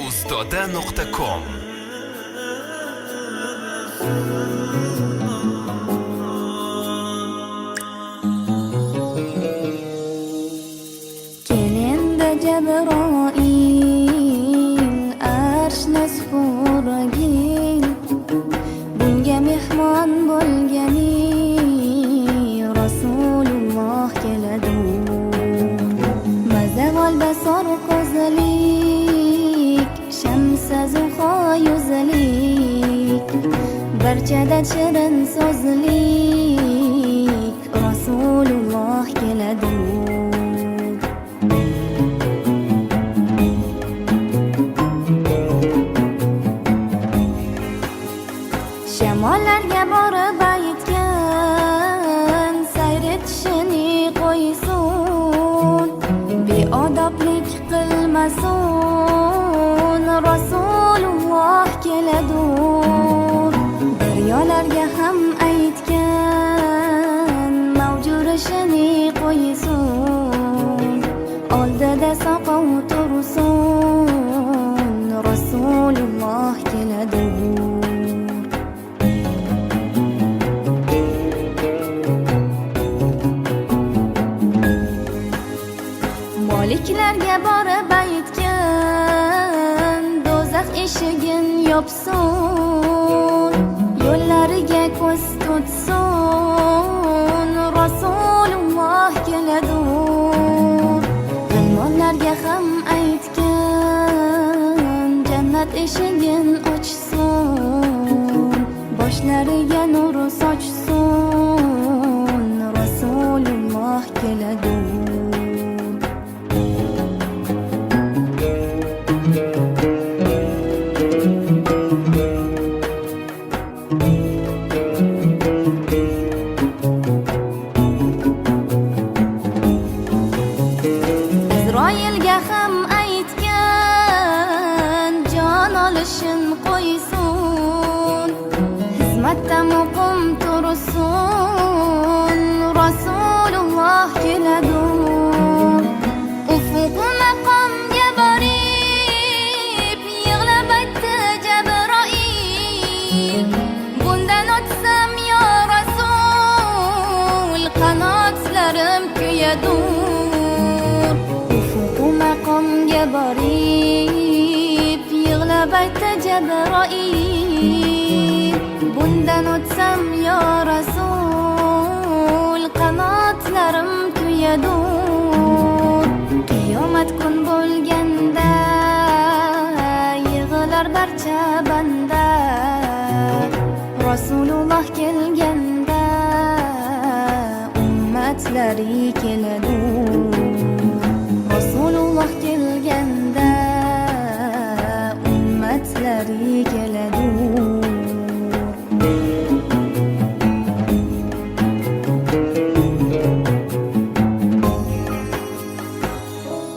Uzdoda.com Kelindi Jabroil arshni supurgil, bunga mehmon bo'lgani Rasululloh keladi. Mazavol basor ko'zlik, shamsa zuho yuzlik, barchada shirin so'zlik Rasululloh keladi. Shamollarga borib aytgan, sayr etishini qo'ysin, beodoblik qilmasin, Rasululloh keladi. Daryolarga ham aytgan, mavjurishini qo'ysin, oldida soqov tursin, Rasululloh keladi. Moliklarga borib aytgan, do'zax eshigin yopsin, yo'llariga ko'z tutsin, Rasululloh keladi. G'ilmonlarga ham aytgan, jannat eshigin ochsin, boshlariga nur sochsin, Rasululloh keladi. Isroilga ham aytgan, jon olishin qo'ysin, xizmatda muqim tursin, Rasululloh keladi. Ufuq maqomga borib yig'lab aytdi Jabroil, bundan o'tsam yo Rasul, qanotlarim kuyadi. Maqomga borib yig'lab aytdi Jabroil, bundan o'tsam yo Rasul, qanotlarim kuyadi. Qiyomat kun bo'lganda yig'lar barcha banda, Rasululloh kelganda ummatlari keladi. Rasululloh kelganda ummatlari keladi.